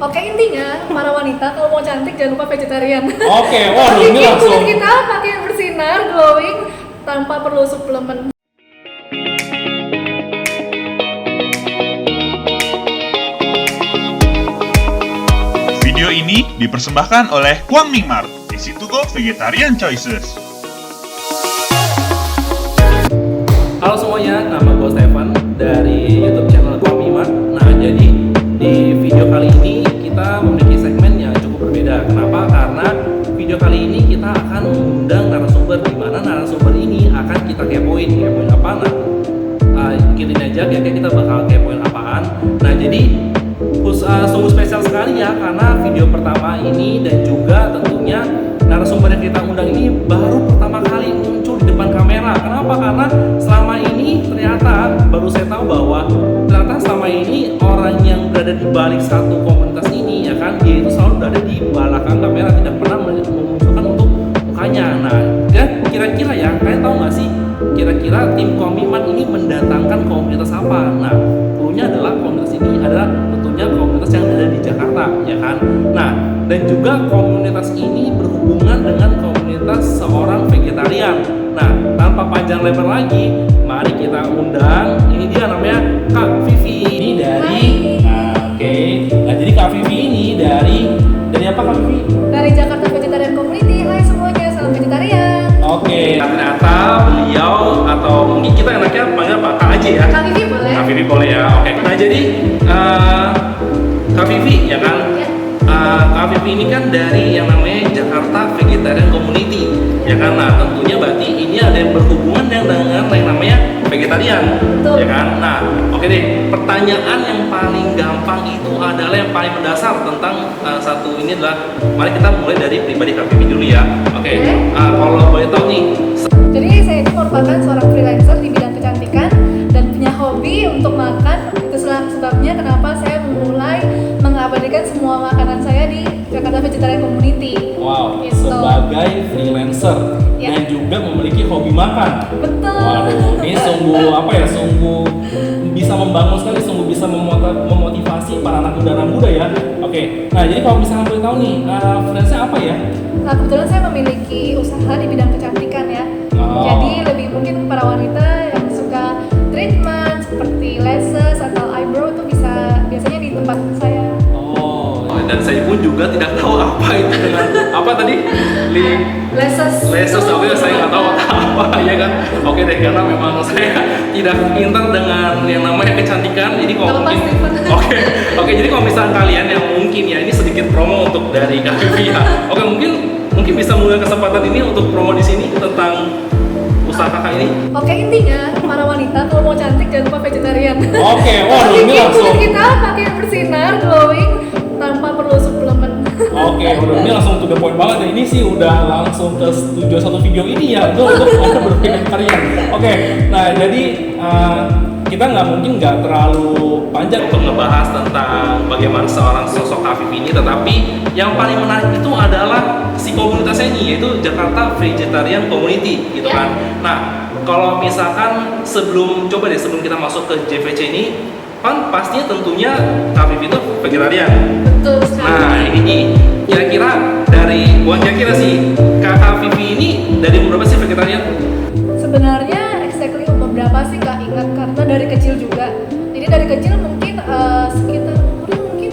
Oke, intinya para wanita kalau mau cantik jangan lupa vegetarian. Oke, waduh ini Bikin langsung. kulit kita makin bersinar, glowing tanpa perlu suplemen. Video ini dipersembahkan oleh Kwang Ming Mart, Easy to Go Vegetarian Choices. Halo semuanya, nama gue Stefan dari YouTube channel Kwang Ming Mart. Nah, jadi di video kali ini kita memiliki segmen yang cukup berbeda. Kenapa? Karena video kali ini kita akan mengundang narasumber, di mana narasumber ini akan kita kepoin apa? Nah, ikutin aja kayaknya kita bakal kepoin apaan. Nah, jadi sungguh spesial sekali ya, karena video pertama ini dan juga tentunya narasumber yang kita undang ini baru pertama kali muncul di depan kamera. Kenapa? Karena selama ini ternyata baru saya tahu bahwa ternyata selama ini orang yang berada di balik satu komunitas ini ya kan, dia itu selalu berada di belakang kamera, tidak pernah memunculkan untuk mukanya. Nah, kira-kira ya, kalian tahu nggak sih kira-kira tim Kwang Ming Mart ini mendatangkan komunitas apa? Nah, dulunya adalah komunitas ini adalah tentunya komunitas yang ada di Jakarta, ya kan? Nah, dan juga komunitas ini berhubungan dengan komunitas seorang vegetarian. Nah, tanpa panjang lebar lagi, mari kita undang. Ini dia namanya Kak Vivi. Ini dari, oke. Nah, jadi Kak Vivi ini dari apa Kak Vivi? Dari Jakarta Vegetarian Community. Hai semuanya, salam vegetarian. Oke, ternyata beliau atau mungkin kita enaknya panggil Pak Kak aja ya. Kak Vivi boleh? Kak Vivi boleh ya. Oke. Nah, jadi Kak Vivi ya kan? Ya. Kak Vivi ini kan dari yang namanya Jakarta Vegetarian Community, ya kan? Nah, tentunya berarti ini ada yang berhubungan dengan yang namanya vegetarian, Betul. ya kan? Nah, oke deh. Pertanyaan yang paling gampang itu adalah yang paling mendasar tentang satu ini adalah, mari kita mulai dari pribadi Kak Vivi dulu ya. Oke. Oke. Kalau boleh tahu nih, Jadi saya itu merupakan seorang freelancer di bidang kecantikan dan punya hobi untuk makan. Itu sebabnya kenapa saya memulai mengabadikan semua makanan saya di Jakarta Vegetarian Community. Wow, Gitu. sebagai freelancer Ya. dan juga memiliki hobi makan. Betul. Waduh, ini sungguh sungguh bisa membangun sekali, sungguh bisa memotivasi para anak muda ya. Oke, nah jadi kalau misalnya boleh tahu nih, freelance apa ya? Nah, kebetulan saya memiliki usaha di bidang kecantikan ya. Oh. Jadi lebih mungkin para wanita yang suka treatment seperti lashes atau eyebrow itu bisa biasanya di tempat saya. Oh, dan saya pun juga tidak tahu apa itu dengan apa tadi? Lashes. Lashes, oke, saya nggak tahu apa ya kan. Oke deh, karena memang saya tidak pintar dengan yang namanya kecantikan. Jadi kalau Nggak mungkin, apa-apa, Stephen. oke, jadi kalau misalnya kalian yang mungkin ya, ini sedikit promo untuk dari Kak Vivi ya. Oke, mungkin bisa mulai kesempatan ini untuk promo di sini tentang usaha kakak ini. Oke, intinya para wanita kalau mau cantik jangan lupa vegetarian. Oke, waduh ini Bikin langsung. kulit kita makin bersinar, glowing tanpa perlu suplemen. Oke, udah ini langsung to the point banget ya. Ini sih udah langsung ke tujuan satu video ini ya, itu untuk Anda bervegetarian. Oke, nah jadi kita nggak terlalu panjang Untuk ngebahas tentang bagaimana seorang sosok Kak Vivi ini, tetapi yang paling menarik itu adalah si komunitasnya ini, yaitu Jakarta Vegetarian Community gitu kan. Nah, kalau misalkan sebelum kita masuk ke JVC ini, kan pastinya tentunya Kak Vivi itu vegetarian. Betul sekali. Nah, ini kira-kira dari buat kira-kira sih Kak Vivi ini dari umur berapa sih vegetarian? Sebenarnya exactly umur berapa sih Kak ingat, karena dari kecil juga. Jadi dari kecil mungkin sekitar umurnya mungkin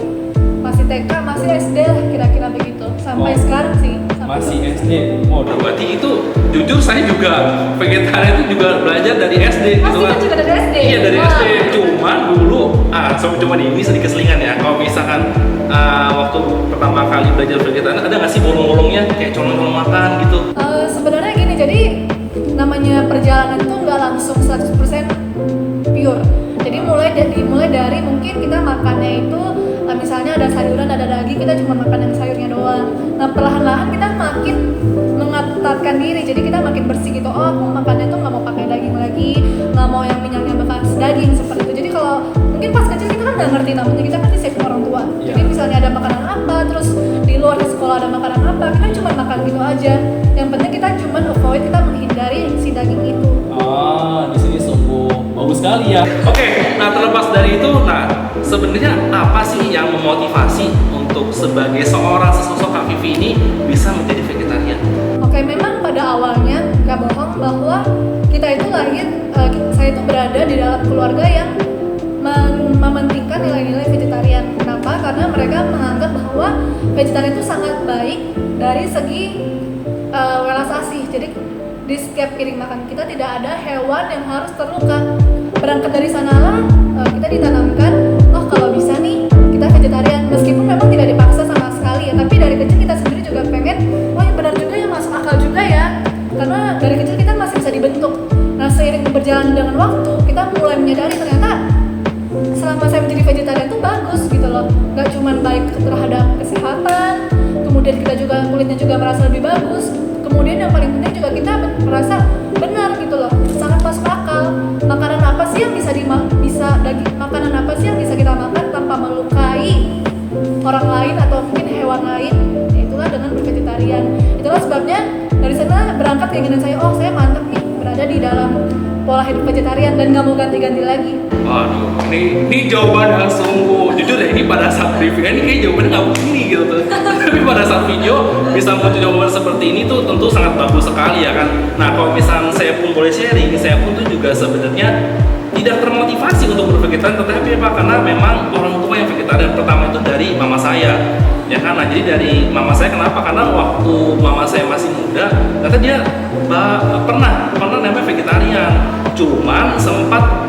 masih TK, masih SD lah kira-kira begitu. Sampai Oh. sekarang sih. Sampai masih sekarang. SD. Oh, Nah, berarti itu jujur saya juga vegetarian itu juga belajar dari SD gitu Masih kan. kan juga dari SD? Iya dari Wah. SD. Cuman dulu cuma ini sedikit selingan ya. Kalau misalkan waktu pertama kali belajar vegetarian ada nggak sih bolong-bolongnya kayak colong-colong makan gitu? Sebenarnya gini, jadi namanya perjalanan itu nggak langsung 100% pure. Jadi mulai dari mungkin kita makannya itu misalnya ada sayuran, ada daging, kita cuma makan yang sayurnya doang. Nah, perlahan-lahan kita makin mengetatkan diri, jadi kita makin bersih gitu. Oh, aku makannya tuh nggak mau pakai daging lagi, nggak mau yang minyaknya bekas daging seperti itu. Jadi kalau mungkin pas kecil kita kan nggak ngerti, namanya kita kan disave orang tua. Iya. Jadi misalnya ada makanan apa, terus di luar di sekolah ada makanan apa, kita cuma makan gitu aja. Yang penting kita cuma avoid, kita menghindari si daging itu. di sini sungguh bagus sekali ya. Oke, nah terlepas dari itu, nah sebenarnya apa sih yang memotivasi untuk sebagai seorang sesosok Kak Vivi ini bisa menjadi vegetarian? Oke, memang pada awalnya nggak bohong bahwa kita itu lahir, saya itu berada di dalam keluarga yang mementingkan nilai-nilai vegetarian. Kenapa? Karena mereka menganggap bahwa vegetarian itu sangat baik dari segi welas asih. Jadi di setiap piring makan kita tidak ada hewan yang harus terluka. Berangkat dari sanalah kita ditanamkan, oh kalau bisa nih kita vegetarian, meskipun memang tidak dipaksa sama sekali ya, tapi dari kecil kita sendiri juga pengen, oh ya benar juga ya, masuk akal juga ya, karena dari kecil kita masih bisa dibentuk. Nah seiring berjalan dengan waktu kita mulai menyadari ternyata selama saya menjadi vegetarian itu bagus gitu loh, nggak cuma baik terhadap kesehatan, kemudian kita juga kulitnya juga merasa lebih bagus, kemudian yang paling penting juga kita merasa benar gitu loh, sangat masuk akal. Makanan apa sih yang makanan apa sih yang bisa kita makan tanpa melukai orang lain atau mungkin hewan lain? Ya, itulah dengan bervegetarian. Itulah sebabnya dari sana berangkat keinginan saya, oh saya mantap nih berada di dalam pola hidup vegetarian dan nggak mau ganti-ganti lagi. Waduh, ini jawaban yang sungguh jujur ya, ini pada saat briefing ini kayak jawabannya nggak begini gitu tuh. Tapi pada saat video bisa muncul jawaban seperti ini tuh tentu sangat bagus sekali ya kan. Nah kalau misalnya saya pun boleh sharing, saya pun tuh juga sebenarnya tidak termotivasi untuk bervegetarian, tetapi apa? Karena memang orang tua yang vegetarian pertama itu dari mama saya. Ya kan, nah jadi dari mama saya, kenapa? Karena waktu mama saya masih muda, ternyata dia pernah namanya vegetarian, cuman sempat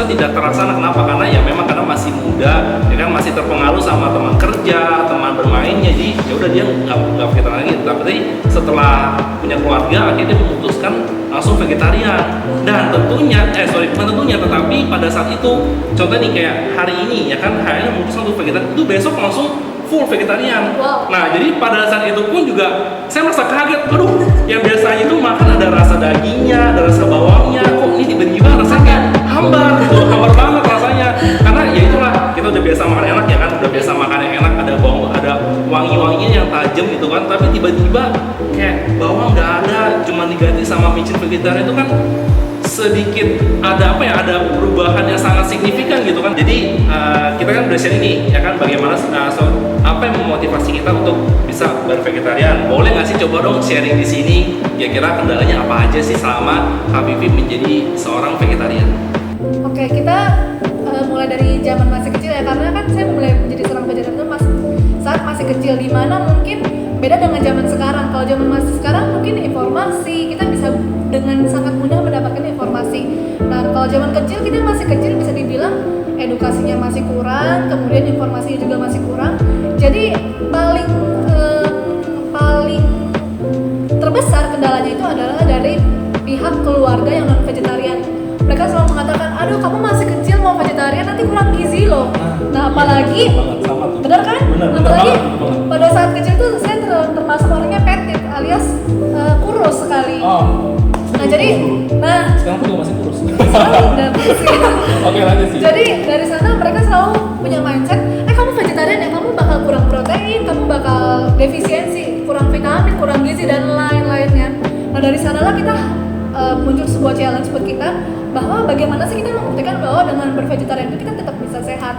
tidak terlaksana. Kenapa? Karena ya memang karena masih muda, ya kan masih terpengaruh sama teman kerja, teman bermainnya, jadi ya udah dia nggak vegetarian lagi. Tapi setelah punya keluarga, akhirnya dia memutuskan langsung vegetarian. Dan tentunya, bukan tentunya, tetapi pada saat itu, contohnya nih kayak hari ini, ya kan, hari ini memutuskan untuk vegetarian, itu besok langsung full vegetarian. Wow. Nah, jadi pada saat itu pun juga saya merasa kaget. Aduh, yang biasanya itu makan ada rasa dagingnya, ada rasa bawangnya, kok ini tiba-tiba rasanya kayak hambar gitu, hambar banget rasanya. Karena ya itulah, kita udah biasa makan enak ya kan, udah biasa makan yang enak, ada bawang, ada wangi-wanginya yang tajam gitu kan, tapi tiba-tiba kayak bawang nggak ada, cuma diganti sama micin vegetarian, itu kan sedikit ada ada perubahan yang sangat signifikan gitu kan. Jadi kita kan udah share ini ya kan, bagaimana apa yang memotivasi kita untuk bisa bervegetarian. Boleh nggak sih coba dong sharing di sini kira-kira kendalanya apa aja sih selama Kak Vivi menjadi seorang vegetarian? Oke, kita mulai dari zaman masih kecil ya, karena kan saya mulai menjadi seorang vegetarian itu saat masih kecil, di mana mungkin beda dengan zaman sekarang. Kalau zaman masih sekarang mungkin informasi kita bisa dengan sangat mudah mendapatkan informasi. Nah kalau zaman kecil, kita masih kecil, bisa dibilang edukasinya masih kurang, kemudian informasinya juga masih kurang. Jadi paling terbesar kendalanya itu adalah dari pihak keluarga yang non vegetarian. Mereka selalu mengatakan, aduh kamu masih kecil mau vegetarian nanti kurang gizi loh. Nah apalagi, benar kan? Apalagi pada saat kecil tuh saya termasuk orangnya petit alias kurus sekali. Nah jadi, sekarang juga masih kurus. Oke, lanjut sih. Jadi dari sana mereka selalu punya mindset, kamu vegetarian ya, kamu bakal kurang protein, kamu bakal defisiensi, kurang vitamin, kurang gizi dan lain-lainnya. Nah dari sanalah kita muncul sebuah challenge buat kita, bahwa bagaimana sih kita membuktikan bahwa dengan bervegetarian itu kita tetap bisa sehat.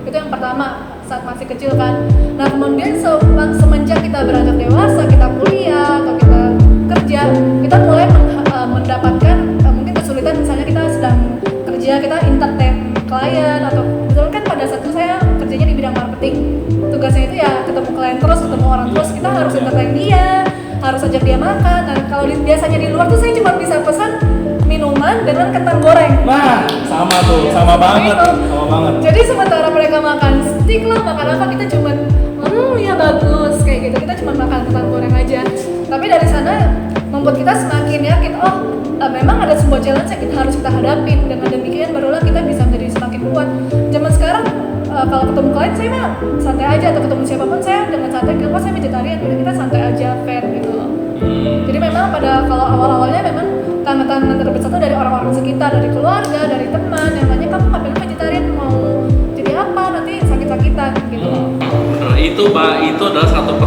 Itu yang pertama saat masih kecil kan. Nah kemudian semenjak kita beranjak dewasa, kita kuliah atau kita kerja, kita mulai mendapatkan mungkin kesulitan. Misalnya kita sedang kerja, kita entertain klien, atau betul kan pada saat itu saya kerjanya di bidang marketing, tugasnya itu ya ketemu klien terus, ketemu orang terus, kita harus entertain dia, harus ajak dia makan. Dan kalau biasanya di luar tuh saya cuma bisa pesan minuman dengan kentang goreng. Nah, sama tuh, sama banget. Jadi sementara mereka makan steak lah, makan apa, kita cuma ya bagus kayak gitu. Kita cuma makan kentang goreng aja. Tapi dari sana membuat kita semakin yakin, memang ada sebuah challenge yang harus kita hadapin. Dengan demikian barulah kita bisa menjadi semakin kuat. Zaman sekarang kalau ketemu klien saya mah santai aja, atau ketemu siapapun saya dengan santai, kalau saya vegetarian, kita santai aja, fair gitu. Jadi memang kalau awal-awalnya memang tantangan terbesar itu dari orang-orang sekitar, dari keluarga, dari teman yang nanya, kamu ngapain vegetarian, mau jadi apa, nanti sakit-sakitan gitu. Bener, itu Pak, itu adalah satu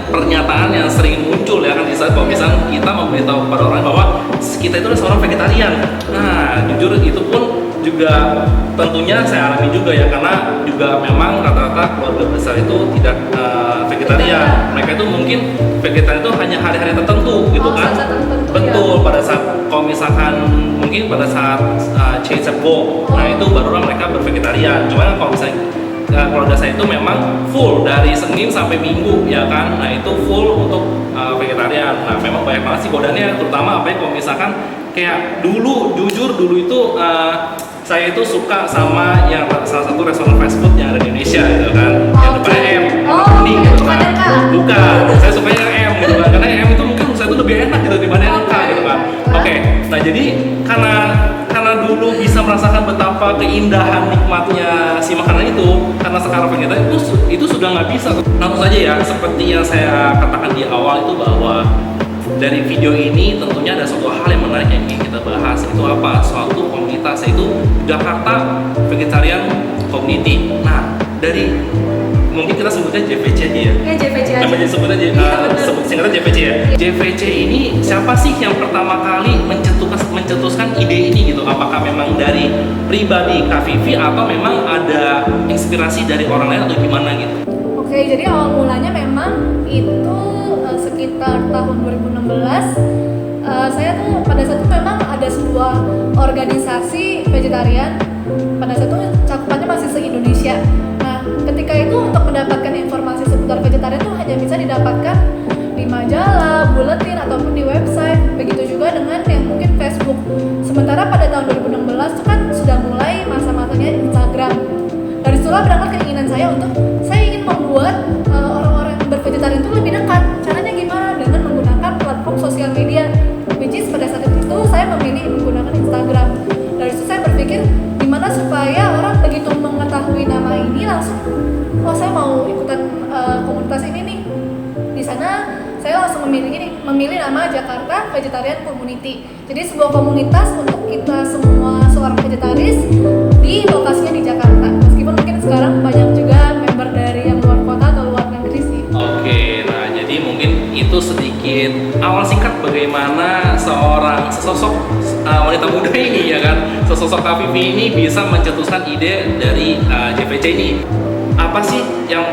pernyataan yang sering muncul ya kan, di saat kalau misalnya kita memberitahu kepada orang bahwa kita itu adalah seorang vegetarian. Nah jujur itu pun juga tentunya saya alami juga ya, karena juga memang rata-rata keluarga besar itu tidak vegetarian. Mereka itu mungkin vegetarian itu hanya hari-hari tertentu gitu kan. saat tertentu, Betul, ya. pada saat kalau misalkan mungkin pada saat change go, nah itu barulah mereka bervegetarian. Cuma kalau misalnya keluarga saya itu memang full dari Senin sampai Minggu ya kan. Nah itu full untuk vegetarian. Nah memang banyak banget sih godaannya, terutama apa ya kalau misalkan kayak dulu, jujur dulu itu saya itu suka sama yang salah satu restoran fast food yang ada di Indonesia gitu kan, yang depannya M, warna kuning gitu kan. Bukan, saya sukanya yang M gitu kan, karena yang M itu mungkin menurut saya itu lebih enak gitu dibanding yang K gitu kan. Oke, nah jadi karena dulu bisa merasakan betapa keindahan nikmatnya si makanan itu, karena sekarang vegetarian itu sudah nggak bisa. Langsung saja ya, seperti yang saya katakan di awal itu bahwa dari video ini tentunya ada suatu hal yang menarik yang ingin kita bahas, itu apa? Suatu komunitas, yaitu Jakarta Vegetarian Community. Nah, dari mungkin kita sebutnya JVC aja ya. Ya JVC aja. Namanya sebut aja, sebut singkatnya JVC ya. JVC ini siapa sih yang pertama kali mencetuskan ide ini gitu? Apakah memang dari pribadi Kak Vivi atau memang ada inspirasi dari orang lain atau gimana gitu? Oke, jadi awal mulanya memang itu sekitar tahun 2016. Saya tuh pada saat itu memang ada sebuah organisasi vegetarian. Pada saat itu cakupannya masih se-Indonesia. Nah, ketika itu untuk mendapatkan informasi seputar vegetarian itu hanya bisa didapatkan di majalah, buletin, ataupun di website. Begitu juga dengan yang mungkin Facebook. Sementara pada tahun 2016 itu kan sudah mulai masa-masanya Instagram. Dari situlah berangkat keinginan saya untuk saya ingin membuat orang-orang yang bervegetarian itu lebih dekat. Caranya gimana? Dengan menggunakan platform sosial media, which is pada saat itu saya memilih menggunakan Instagram. Dari situ saya berpikir gimana supaya orang begitu mengetahui nama ini langsung, oh saya mau ikutan komunitas ini nih. Di sana saya langsung memilih nama Jakarta Vegetarian Community. Jadi sebuah komunitas untuk kita semua seorang vegetaris di lokasinya di Jakarta. Meskipun mungkin sekarang banyak juga member dari yang luar kota atau luar negeri sih. Oke, nah jadi mungkin itu sedikit awal singkat bagaimana sesosok wanita muda ini ya kan, sesosok Kak Vivi ini bisa mencetuskan ide dari JVC ini. Apa sih yang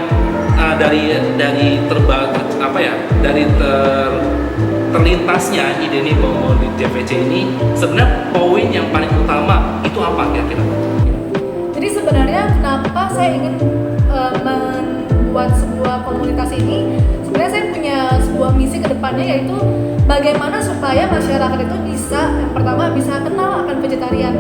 terlintasnya ide ini membangun di JVC ini, sebenarnya poin yang paling utama itu apa kira-kira? Jadi sebenarnya kenapa saya ingin membuat sebuah komunitas ini? Sebenarnya saya punya sebuah misi ke depannya, yaitu bagaimana supaya masyarakat itu bisa, yang pertama bisa kenal akan vegetarian.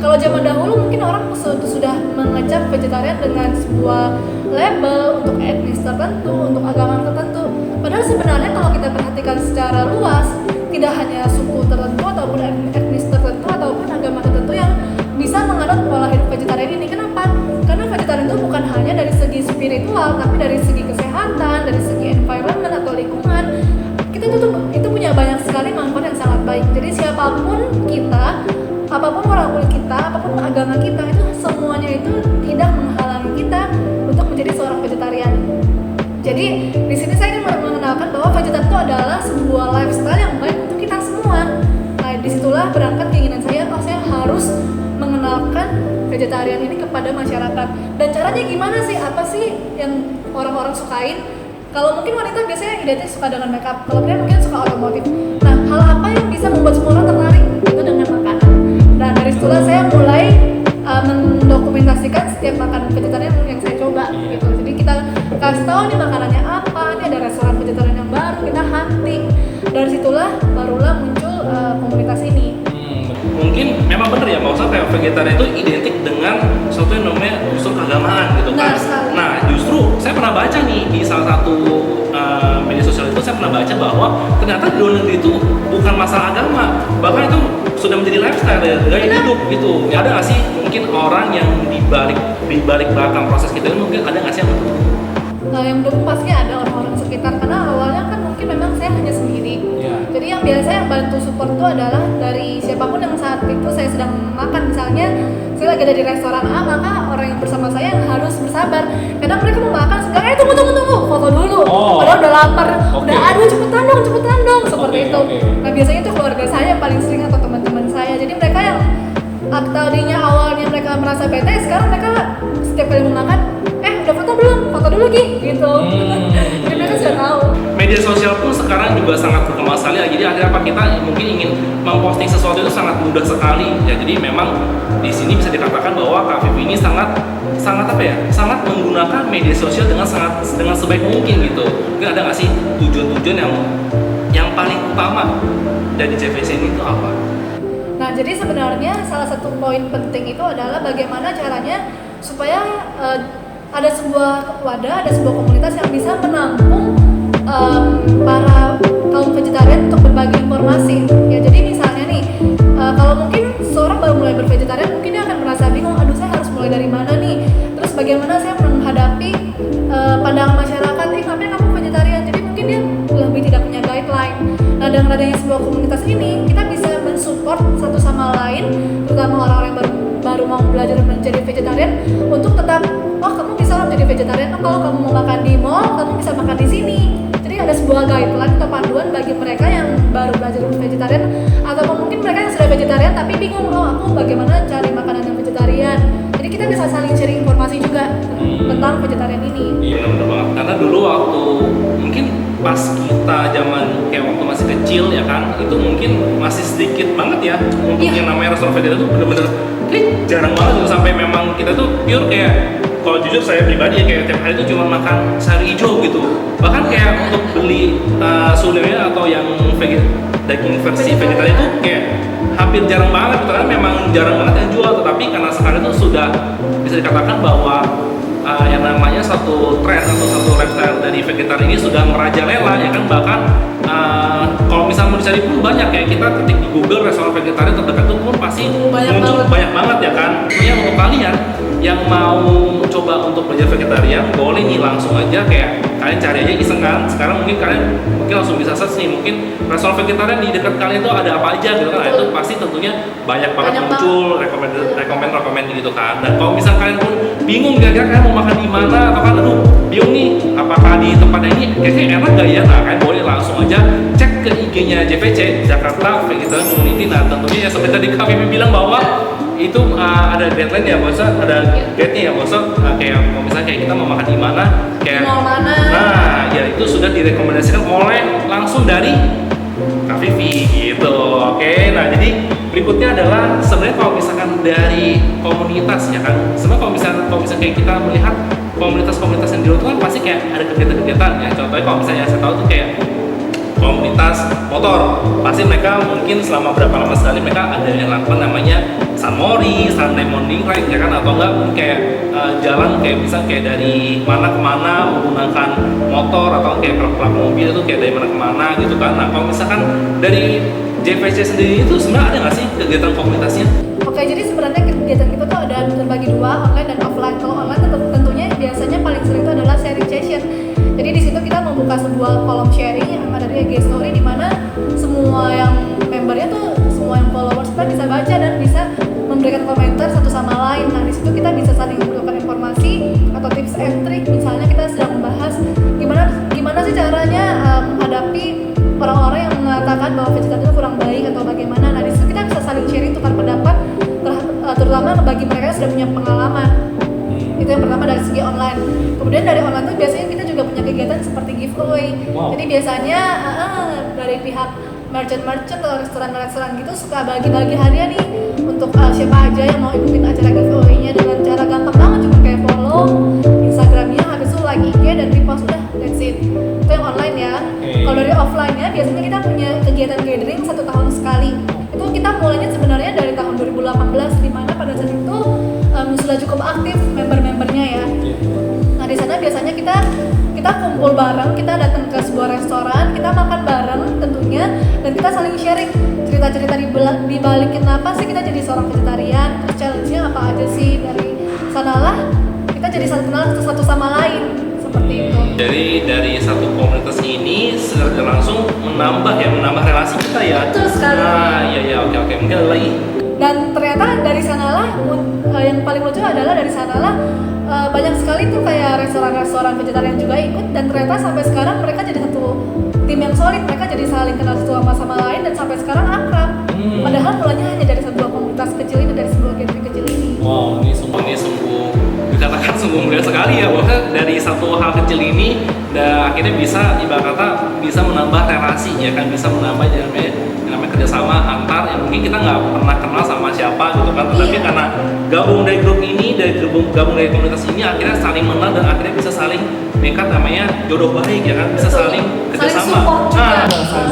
Kalau zaman dahulu mungkin orang sudah mengecap vegetarian dengan sebuah label untuk etnis tertentu, untuk agama tertentu. Padahal sebenarnya kalau kita perhatikan secara luas, tidak hanya suku tertentu ataupun etnis tertentu ataupun agama tertentu yang bisa menganut pola hidup vegetarian ini. Kenapa? Karena vegetarian itu bukan hanya dari segi spiritual, tapi dari segi kesehatan, dari segi environment atau lingkungan. Kita itu punya banyak sekali manfaat yang sangat baik. Jadi siapapun kita, apapun warna kulit kita, apapun agama kita, itu semuanya itu tidak menghalangi kita untuk menjadi seorang vegetarian. Jadi di sini saya ingin mengenalkan bahwa vegetarian itu adalah sebuah lifestyle yang baik untuk kita semua. Nah, disitulah berangkat keinginan saya, saya harus mengenalkan vegetarian ini kepada masyarakat. Dan caranya gimana sih? Apa sih yang orang-orang sukain? Kalau mungkin wanita biasanya identik suka dengan makeup, kalau pria mungkin suka otomotif. Nah, hal apa yang bisa membuat semua orang tertarik? Itu dengan makanan. Nah, dari situlah saya mulai mendokumentasikan setiap makanan vegetarian yang saya coba gitu. Jadi kita kasih tahu nih makanannya apa, ini ada restoran vegetarian yang baru, kita hunting. Dari situlah barulah muncul komunitas ini. Mungkin memang benar ya, maksudnya kayak vegetarian itu identik dengan sesuatu yang namanya unsur keagamaan gitu kan. Nah, justru saya pernah baca nih di salah satu media sosial itu, saya pernah baca bahwa ternyata di luar negeri itu bukan masalah agama, bahkan itu sudah menjadi lifestyle ya, gaya hidup gitu. Ya, ada nggak sih mungkin orang yang di balik belakang proses kita ini, mungkin ada nggak sih yang mendukung? Nah, yang mendukung pasti ada orang-orang sekitar, karena awalnya kan mungkin memang saya hanya sendiri. Jadi yang biasa yang bantu support itu adalah dari siapapun yang saat itu saya sedang makan. Misalnya saya lagi ada di restoran A, maka orang yang bersama saya yang harus bersabar. Kadang mereka mau makan, sekarang tunggu, foto dulu. Padahal udah lapar, udah aduh cepetan dong, seperti itu. Nah, biasanya itu keluarga saya yang paling sering atau teman-teman saya. Jadi mereka yang tadinya awalnya mereka merasa bete, sekarang mereka setiap kali mau makan, udah foto belum? Foto dulu Gi, gitu. Jadi mereka sudah tahu. Media sosial pun sekarang juga sangat berkembang sekali ya. Jadi akhirnya apa, kita mungkin ingin memposting sesuatu itu sangat mudah sekali ya. Jadi memang di sini bisa dikatakan bahwa Kak Vivi ini sangat apa ya? Sangat menggunakan media sosial dengan sebaik mungkin gitu. Mungkin ada nggak sih tujuan-tujuan yang paling utama dari JVC ini itu apa? Nah, jadi sebenarnya salah satu poin penting itu adalah bagaimana caranya supaya ada sebuah wadah, ada sebuah komunitas yang bisa menampung para kaum vegetarian untuk berbagi informasi. Ya, jadi misalnya nih, kalau mungkin seorang baru mulai bervegetarian, mungkin dia akan merasa bingung, aduh saya harus mulai dari mana nih? Terus bagaimana saya menghadapi pandangan masyarakat, ngapain kamu vegetarian? Jadi mungkin dia lebih tidak punya guideline. Nah, dengan adanya sebuah komunitas ini, kita bisa mensupport satu sama lain, terutama orang-orang yang baru mau belajar menjadi vegetarian, untuk tetap, kamu bisa menjadi vegetarian, kalau kamu mau makan di mall, kamu bisa makan di sini. Jadi ada sebuah guideline atau panduan bagi mereka yang baru belajar vegetarian, ataupun mungkin mereka yang sudah vegetarian tapi bingung, aku bagaimana cari makanan yang vegetarian. Jadi kita bisa saling sharing informasi juga tentang vegetarian ini. Iya, benar banget. Karena dulu waktu mungkin pas kita zaman kayak waktu masih kecil ya kan, itu mungkin masih sedikit banget ya untuk yang namanya restoran vegetarian itu bener-bener jarang banget gitu, sampai memang kita tuh pure kayak, kalau jujur saya pribadi ya, kayak tiap hari itu cuma makan sayur hijau gitu. Bahkan kayak untuk beli sulernya atau yang daging versi vegetarian itu kayak hampir jarang banget gitu, karena memang jarang banget yang jual. Tetapi karena sekarang itu sudah bisa dikatakan bahwa yang namanya satu tren atau satu lifestyle dari vegetarian ini sudah merajalela ya kan. Bahkan kalau misalnya mau dicari pun banyak, kayak kita ketik di Google restoran vegetarian terdekat itu pun pasti muncul banyak banget ya kan. Makanya untuk kalian yang mau coba untuk belajar vegetarian, boleh nih langsung aja kayak kalian cari aja iseng kan. Sekarang mungkin kalian langsung bisa search nih, mungkin restoran vegetarian di dekat kalian itu ada apa aja gitu kan. Nah, itu pasti tentunya banyak banget muncul rekomend gitu kan. Dan kalau misalnya kalian pun bingung kira-kira kalian mau makan di mana, atau kan aduh bingung nih apakah di tempat ini kayaknya enak gak ya, nah kalian boleh langsung aja cek ke IG-nya JVC, Jakarta Vegetarian Community. Nah tentunya ya seperti tadi kami bilang bahwa itu ada deadline ya bos, ada guide-nya ya bos, kayak kalau misalnya kayak kita mau makan di mana, kayak mau mana, nah ya itu sudah direkomendasikan oleh langsung dari Kak Vivi gitu. Oke, nah jadi berikutnya adalah sebenarnya kalau misalkan dari komunitas ya kan, sebenarnya kalau misalnya kayak kita melihat komunitas-komunitas yang di luar itu kan pasti kayak ada kegiatan-kegiatan ya. Contohnya kalau misalnya saya tahu tuh kayak komunitas motor, pasti mereka mungkin selama berapa lama sekali mereka ada yang lakukan namanya Sunmori, Sunday Morning Ride ya kan, atau enggak mungkin kayak jalan kayak bisa kayak dari mana ke mana menggunakan motor, atau kayak pelak mobil itu kayak dari mana ke mana gitu kan. Nah kalau misalkan dari JVC sendiri itu sebenarnya ada nggak sih kegiatan komunitasnya? Oke, jadi sebenarnya kegiatan kita tuh ada terbagi dua, online dan offline. Kalau online tentunya biasanya paling sering itu adalah sharing session. Jadi di situ kita membuka sebuah kolom sharing yang ada di IG Story, di mana semua yang membernya tuh, semua yang followers kita bisa baca dan bisa memberikan komentar satu sama lain. Nah di situ kita bisa saling memberikan informasi atau tips and trick. Misalnya kita sedang membahas gimana sih caranya menghadapi orang-orang yang mengatakan bahwa vegetarian itu kurang baik atau bagaimana. Nah di situ kita bisa saling sharing, tukar pendapat, terutama bagi mereka yang sudah punya pengalaman. Itu yang pertama dari segi online. Kemudian dari online tuh biasanya kita juga punya kegiatan seperti giveaway. Wow. Jadi biasanya dari pihak merchant atau restoran gitu suka bagi-bagi hadiah nih untuk siapa aja yang mau ikutin acara giveaway-nya dengan cara gampang banget, cuma kayak follow Instagramnya, habis itu like IG dan repost, udah that's it. Itu yang online ya. Kalau dari offline-nya biasanya kita punya kegiatan gathering 1 tahun sekali. Itu kita mulainya sebenarnya dari tahun 2018, di mana pada saat itu sudah cukup aktif member-membernya ya. Nah di sana biasanya kita kumpul bareng, kita datang ke sebuah restoran, kita makan bareng tentunya, dan kita saling sharing cerita-cerita di balik kenapa sih kita jadi seorang vegetarian, terus challenge-nya apa aja sih. Dari sanalah kita jadi saling kenal satu sama lain, seperti itu. Jadi dari satu komunitas ini secara langsung menambah relasi kita ya. Betul sekali. Nah iya oke mungkin ada lagi. Dan ternyata dari sanalah yang paling lucu adalah dari sanalah banyak sekali tuh kayak restoran-restoran vegetarian juga ikut, dan ternyata sampai sekarang mereka jadi satu tim yang solid. Mereka jadi saling kenal satu sama lain dan sampai sekarang akrab. Padahal mulanya hanya dari sebuah komunitas komunitas kecil ini, dari sebuah gathering kecil ini. Wow, ini sungguh dikatakan sungguh mulia sekali ya, bahwa dari satu hal kecil ini akhirnya bisa ibarat kata bisa menambah relasi ya kan, bisa menambah yang namanya kerjasama antar yang mungkin kita nggak pernah kenal sama siapa gitu kan, tapi karena gabung dari grup ini, gabung dari komunitas ini akhirnya saling mengenal dan akhirnya bisa saling mengikat namanya jodoh baik ya kan, bisa saling kerjasama. support juga.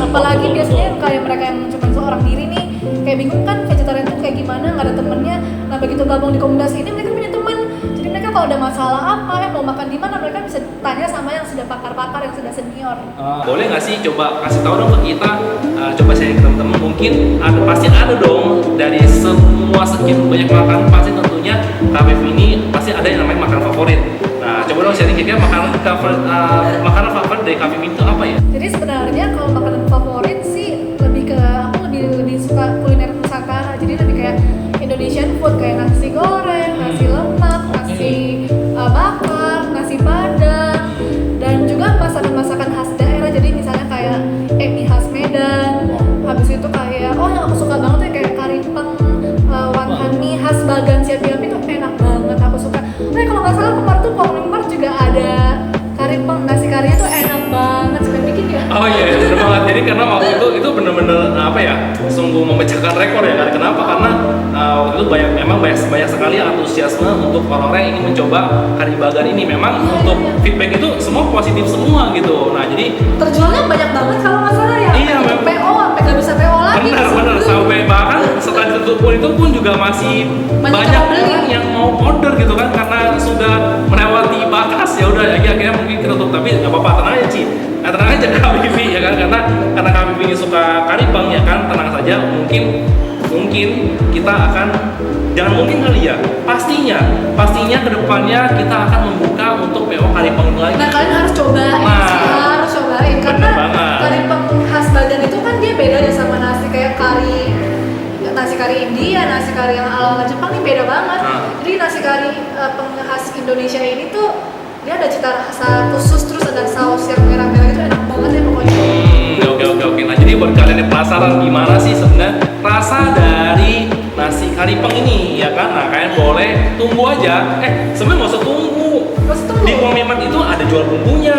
Apalagi betul, biasanya betul. kayak mereka yang cuma seorang diri nih, kayak bingung kan vegetarian tuh kayak gimana, nggak ada temennya. Nah begitu gabung di komunitas ini mereka punya teman. Jadi mereka kalau ada masalah apa, mau makan di mana, mereka bisa tanya sama yang sudah pakar-pakar, yang sudah senior. Boleh nggak sih coba kasih tahu dong ke kita, coba sharing ke teman-teman, mungkin pasti ada dong dari semua sekian banyak makan, pasti tentunya KPV ini pasti ada yang namanya makanan favorit. Nah coba dong sharing kira-kira makanan favorit dari KPV itu apa ya? Jadi sebenarnya kalau makanan favorit sih lebih ke aku lebih suka kuliner Nusantara. Jadi lebih kayak Indonesian food, kayak nasi goreng, nasi lemak, nasi bakar, nasi padang, dan juga masakan-masakan khas daerah. Jadi misalnya kayak mie khas Medan. Habis itu kayak yang aku suka banget tuh kayak karipeng, wantan mie khas Bagan Siapiapi itu enak banget, aku suka. Nah kalau nggak salah kemarin tuh Kuang Mingmar juga ada karipeng, nasi karinya tuh enak banget, suka bikin ya. Oh iya, bener banget. Jadi karena waktu itu bener-bener apa ya, sungguh memecahkan rekor ya kan. Kenapa? Karena waktu itu banyak sekali antusiasme untuk orang-orang yang ingin mencoba kari bagan ini. Memang untuk feedback itu semua positif semua gitu. Nah jadi Terjualnya banyak banget kalau nggak salah ya. Iya, memang. PO sampai nggak bisa PO lagi. benar sampai bahkan setelah ditutup pun itu pun juga masih Banyak banyak yang beli. orang yang mau order gitu kan, karena sudah melewati batas. Ya udah akhirnya mungkin kita tutup, tapi nggak apa-apa, tenang aja Ci. Nah, tenang aja Kak Vivi ya kan, karena Kak Vivi ini suka karipeng ya kan, tenang saja. Mungkin kita akan, jangan mungkin kali ya, pastinya kedepannya kita akan membuka untuk PO karipeng lagi. Nah kalian harus cobain sih, harus cobain karena banget. karipeng khas Bagan itu kan dia beda ya sama nasi kayak nasi kari India, nasi kari yang ala-ala Jepang ini beda banget. Jadi nasi kari khas Indonesia ini tuh dia ada cita rasa khusus, terus ada saus yang merah-merah itu enak banget ya pokoknya. Oke. Nah jadi buat kalian yang penasaran gimana sih sebenarnya rasa dari nasi karipeng ini ya kan, nah kalian boleh tunggu aja. Sebenarnya nggak usah tunggu. Di Kuang Mingmar itu ada jual bumbunya.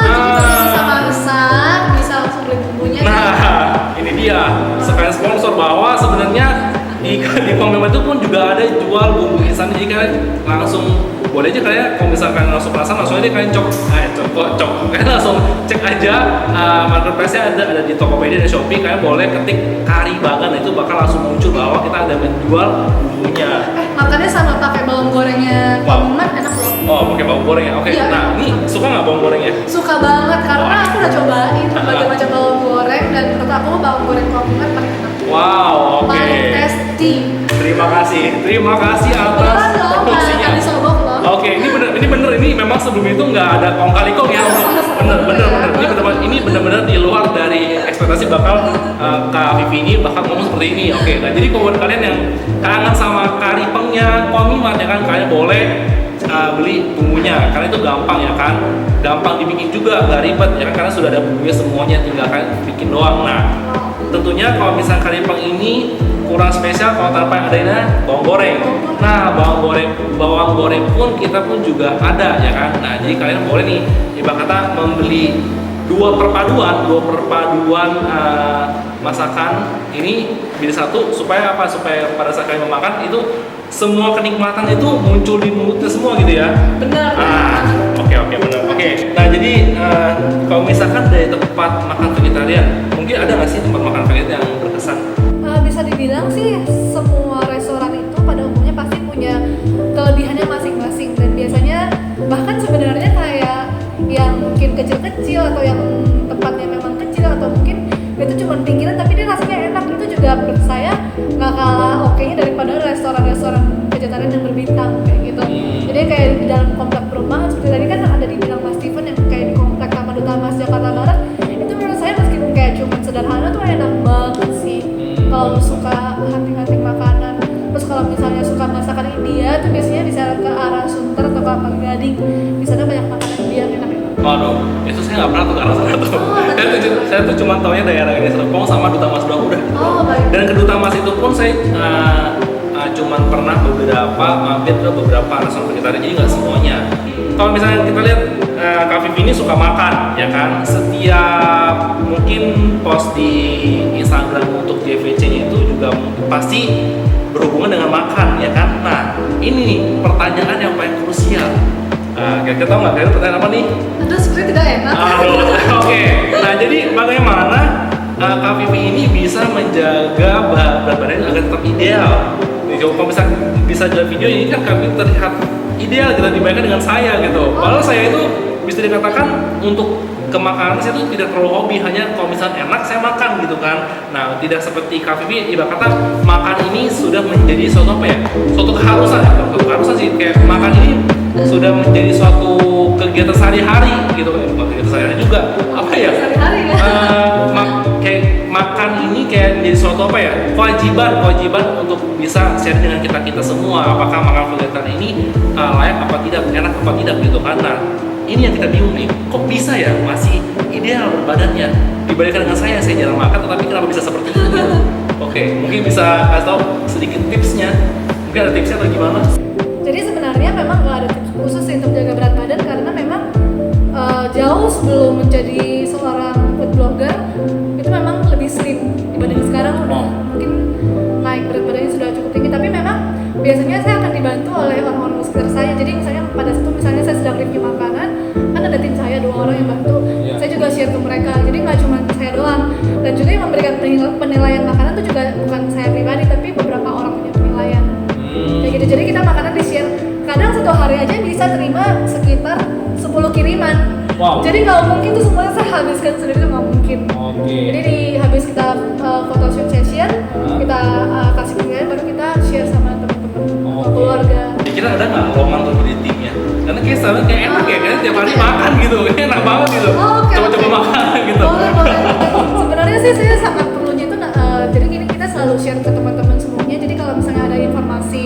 Jadi kalian bisa masak, bisa langsung beli bumbunya. Nah, ini dia sekalian sponsor bahwa sebenarnya di Kuang Mingmar itu pun juga ada jual bumbu instan. Jadi kalian langsung boleh aja kalian, kalau misalkan langsung penasaran, langsung aja kalian kalian langsung cek aja marketplace-nya ada di Tokopedia dan Shopee. Kalian boleh ketik kari bagan, itu bakal langsung muncul bahwa kita ada menjual bumbunya. Makannya sama pakai bawang gorengnya Kuang Mingmar enak loh. Oh, pakai bawang goreng ya. Oke. Iya. Nah, ini suka nggak bawang gorengnya? Suka banget karena aku udah cobain berbagai macam bawang goreng, dan menurut aku bawang goreng Kuang Mingmar paling enak. Wow, oke. Paling tasty. Terima kasih atas Beneran loh, produksinya. kan disobok loh. Oke, ini bener, ini memang sebelum itu nggak ada kong kali kong ya. Bener. Ini bener-bener di luar dari ekspektasi bakal Kak Vivi ini bakal ngomong seperti ini. Oke, nah jadi kalau buat kalian yang kangen sama karipengnya Kuang Mingmar ya kan, kalian boleh beli bumbunya, karena itu gampang ya kan, gampang dibikin juga, nggak ribet ya kan, karena sudah ada bumbunya semuanya, tinggal kalian bikin doang. Nah, tentunya kalau misalnya karipeng ini kurang spesial kalau tanpa adanya bawang goreng. Nah, bawang goreng pun kita pun juga ada ya kan. Nah, jadi kalian boleh nih ibarat kata membeli dua perpaduan masakan ini jadi satu, supaya apa? Supaya pada saat kalian memakan itu semua kenikmatan itu muncul di mulutnya semua gitu ya. Bener. Oke, benar. Oke. Nah, jadi kalau misalkan dari tempat makan vegetarian, mungkin ada nggak sih tempat makan vegetarian yang berkesan? Bisa dibilang sih semua restoran itu pada umumnya pasti punya kelebihannya masing-masing, dan biasanya bahkan sebenarnya kayak yang mungkin kecil-kecil atau yang tempatnya memang kecil atau mungkin itu cuma pinggiran tapi dia rasanya enak, itu juga menurut saya nggak kalah oke-nya daripada restoran-restoran vegetarian yang berbintang kayak gitu. Jadi kayak di dalam komplek perumahan seperti tadi kan ada dibilang Mas Steven yang kayak di komplek Taman Utama Jakarta Barat, itu menurut saya meskipun kayak cuma sederhana tuh enak banget sih. Kalau suka hunting-hunting makanan, terus kalau misalnya suka masakan India tuh biasanya bisa ke arah Sunter atau ke Kelapa Gading, di sana banyak makanan India yang enak-enak. Waduh, itu saya nggak pernah tuh ke arah sana tuh. Saya tuh cuma taunya daerah ini Serpong sama Duta Mas doang udah. Oh, baik. Dan ke Duta Mas itu pun saya cuman pernah beberapa mampir ke beberapa restoran vegetarian, jadi nggak semuanya. Kalau misalnya kita lihat Kak Vivi ini suka makan, ya kan? Setiap mungkin post di Instagram untuk JVC-nya itu juga pasti berhubungan dengan makan, ya kan? Nah, ini nih pertanyaan yang paling krusial. Kira-kira tahu nggak kira pertanyaan apa nih? Aduh, sebenarnya tidak enak. Oke. Nah, jadi bagaimana Kak Vivi ini bisa menjaga berat badannya agar tetap ideal? Nih, kalau bisa lihat video ini kan Kak Vivi terlihat ideal gitu dibandingkan dengan saya gitu. Padahal saya itu bisa dikatakan untuk kemakanan saya itu tidak terlalu hobi, hanya kalau misalnya enak saya makan gitu kan. Nah, tidak seperti Kak Vivi, ibarat kata makan ini sudah menjadi suatu apa ya? Suatu keharusan ya, suatu keharusan sih, kayak makan ini sudah menjadi suatu kegiatan sehari-hari gitu kan. Bukan kegiatan sehari-hari juga, apa ya? Sehari-hari ya. Kayak makan ini kayak menjadi suatu apa ya? Kewajiban untuk bisa share dengan kita semua. Apakah makan vegetarian ini layak apa tidak, enak apa tidak gitu kan. Nah, ini yang kita bingung nih, kok bisa ya masih ideal badannya dibandingkan dengan saya jarang makan, tetapi kenapa bisa seperti ini? Oke, mungkin bisa kasih tahu sedikit tipsnya, mungkin ada tipsnya atau gimana? Jadi sebenarnya memang nggak ada tips khusus sih untuk jaga berat badan, karena memang jauh sebelum menjadi seorang food blogger itu memang lebih slim dibanding sekarang. Udah mungkin naik berat badannya sudah cukup tinggi, tapi memang biasanya saya akan dibantu oleh orang-orang di sekitar saya. Jadi misalnya pada situ misalnya saya sedang review makanan, kan ada tim saya 2 orang yang bantu. Saya juga share ke mereka. Jadi nggak cuma saya doang. Dan juga yang memberikan penilaian makanan itu juga bukan saya pribadi, tapi beberapa orang punya penilaian. Kayak gitu. Jadi kita makanan di share. Kadang 1 hari aja bisa terima sekitar 10 kiriman. Wow. Jadi nggak mungkin tuh semuanya saya habiskan sendiri, itu nggak mungkin. Jadi di habis kita photoshoot session, kita kasih penilaian, baru kita share sama teman-teman, keluarga. Kira ada nggak lowongan untuk di timnya? Karena kayak sebenarnya kayak enak ya, kan tiap hari makan gitu, enak banget gitu. Coba-coba makan gitu. Boleh. Sebenarnya sih saya sangat perlunya itu, jadi gini, kita selalu share ke teman-teman semuanya. Jadi kalau misalnya ada informasi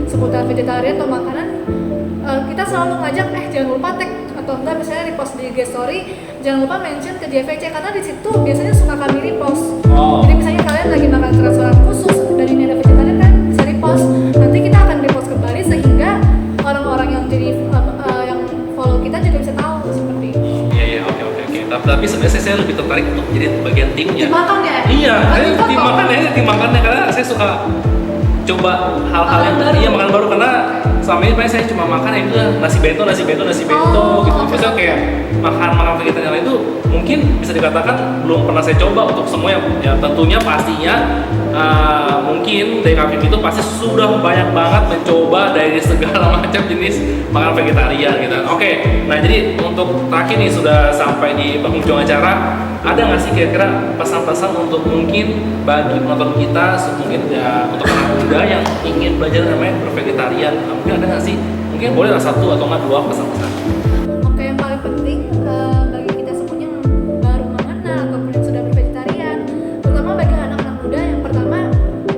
seputar vegetarian atau makanan, kita selalu ngajak, jangan lupa tag atau enggak misalnya repost di IG story, jangan lupa mention ke JVC, karena di situ biasanya suka kami repost. Jadi misalnya kalian lagi makan ke restoran khusus dan ini ada vegetarian, kan bisa repost. Nanti kita akan repost kembali sehingga orang-orang yang jadi yang follow kita juga bisa tahu seperti itu. Iya, oke. Tapi sebenarnya saya lebih tertarik untuk jadi bagian timnya. Tim makan ya? Iya, tim makannya karena saya suka coba hal-hal yang makan baru, karena selama ini paling saya cuma makan itu nasi bento gitu. Maksudnya kayak makan vegetarian itu mungkin bisa dikatakan belum pernah saya coba untuk semua ya tentunya pastinya mungkin dari Kak Vivi itu pasti sudah banyak banget mencoba dari segala macam jenis makanan vegetarian gitu. Oke, nah jadi untuk terakhir nih sudah sampai di penghujung acara, ada nggak sih kira-kira pesan-pesan untuk mungkin bagi penonton kita, mungkin ya untuk anak muda yang ingin belajar namanya bervegetarian, mungkin ada nggak sih? Mungkin boleh lah 1 atau nggak 2 pesan-pesan. Oke, yang paling penting bagi kita semuanya yang baru mengenal ataupun yang sudah bervegetarian, terutama bagi anak-anak muda, yang pertama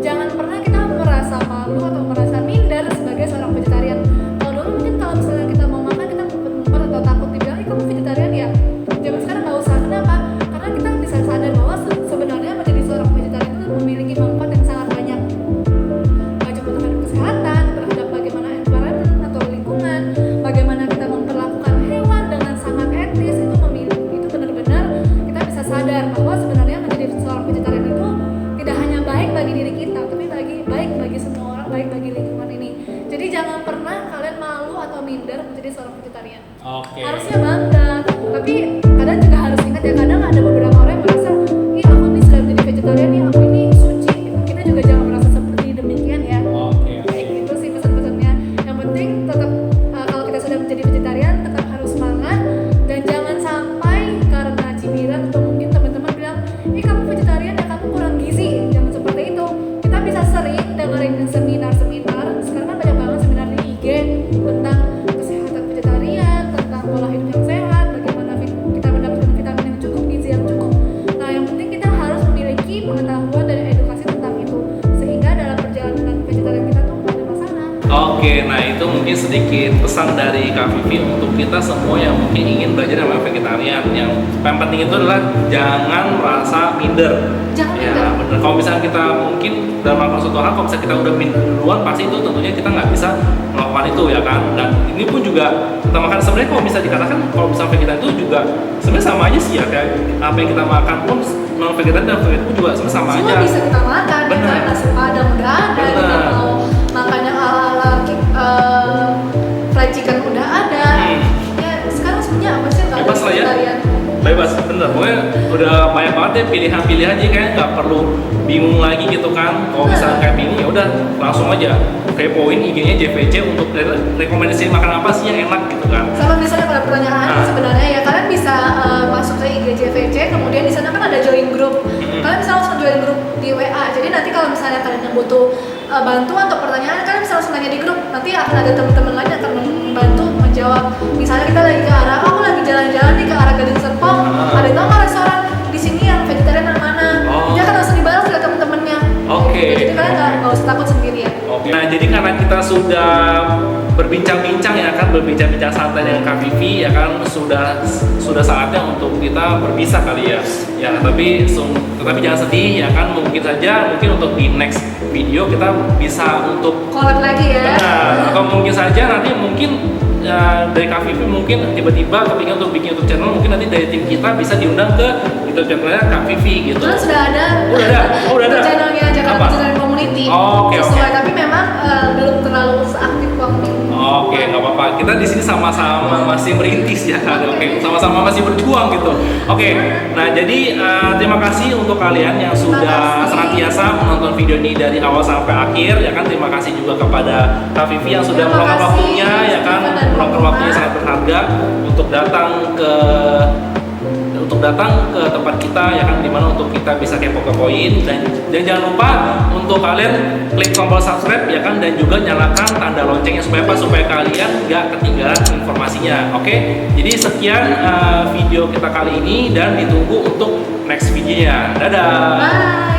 jangan pernah kita merasa malu atau merasa minder sebagai seorang vegetarian. Kalau dulu mungkin kalau misalnya kita mau makan kita ngumpet-ngumpet atau takut dibilang, kamu vegetarian ya? Zaman sekarang nggak usah. Kenapa? Karena kita bisa sadar bahwa sebenarnya menjadi seorang vegetarian itu memiliki manfaat yang sangat banyak, baik untuk terhadap kesehatan, terhadap bagaimana environment atau lingkungan, bagaimana kita memperlakukan sedikit pesan dari Kak Vivi untuk kita semua yang mungkin ingin belajar namanya vegetarian. Yang paling penting itu adalah jangan merasa minder. Jangan Ya minder. bener. Kalau misalnya kita mungkin dalam melakukan suatu hal, kalau misalnya kita udah minder duluan, pasti itu tentunya kita nggak bisa melakukan itu ya kan. Dan ini pun juga kita makan sebenarnya kalau bisa dikatakan kalau misalnya vegetarian itu juga sebenarnya sama aja sih ya, kayak apa yang kita makan pun non vegetarian dan vegetarian pun juga sebenarnya sama Semua aja. bisa kita makan, ya Benar. kan? Nasi padang udah ada, Benar. kita mau makan yang ala-ala fried chicken udah ada. Ya sekarang sebenarnya apa sih kalau Bebas lah ya. vegetarian? Bebas, bener. Pokoknya udah banyak banget deh pilihan-pilihan, jadi kayak nggak perlu bingung lagi gitu kan. Kalau misalnya kayak bingung ya udah langsung aja kepoin IG-nya JVC untuk rekomendasi makan apa sih yang enak gitu kan. Sama misalnya kalau pertanyaan Ah. sebenarnya ya kalian bisa masuk ke IG JVC, kemudian di sana kan ada join group. Kalian bisa langsung join grup di WA. Jadi nanti kalau misalnya kalian yang butuh bantuan atau pertanyaan, kalian bisa langsung tanya di grup. Nanti akan ada teman-teman lain yang akan membantu menjawab. Misalnya kita lagi ke arah, aku lagi jalan-jalan nih ke arah Gading Serpong, ada yang tahu nggak restoran di sini yang vegetarian yang mana? Oh. Dia akan langsung dibalas ke teman-temannya. Oke. Jadi kalian nggak usah takut sendirian. Oke. Nah, jadi karena kita sudah berbincang-bincang ya kan, berbincang-bincang santai dengan Kak Vivi ya kan, sudah saatnya untuk kita berpisah kali ya. Ya, tetapi jangan sedih ya kan, mungkin untuk di next video kita bisa untuk Collab lagi ya. benar, atau mungkin saja nanti dari Kak Vivi mungkin tiba-tiba kepingin untuk bikin YouTube channel, mungkin nanti dari tim kita bisa diundang ke YouTube channelnya Kak Vivi gitu. Kebetulan sudah ada. Oh, udah ada. YouTube channelnya Jakarta Apa? Vegetarian Community. Oh, oke, Sesuai, oke. tapi memang belum terlalu seaktif Kwangming. Oke, nggak apa-apa. Kita di sini sama-sama masih merintis ya kan. Oke, sama-sama masih berjuang gitu. Oke, nah jadi terima kasih untuk kalian yang sudah kasih. senantiasa menonton video ini dari awal sampai akhir ya kan. Terima kasih juga kepada Kak Vivi yang sudah Terima meluangkan kasih, waktunya ya kan, Steven dan meluangkan Mama. waktunya sangat berharga untuk datang ke tempat kita ya kan, dimana untuk kita bisa kepo-kepoin dan jangan lupa untuk kalian klik tombol subscribe ya kan, dan juga nyalakan tanda loncengnya supaya kalian nggak ketinggalan informasinya. Oke, jadi sekian video kita kali ini dan ditunggu untuk next videonya. Dadah. Bye.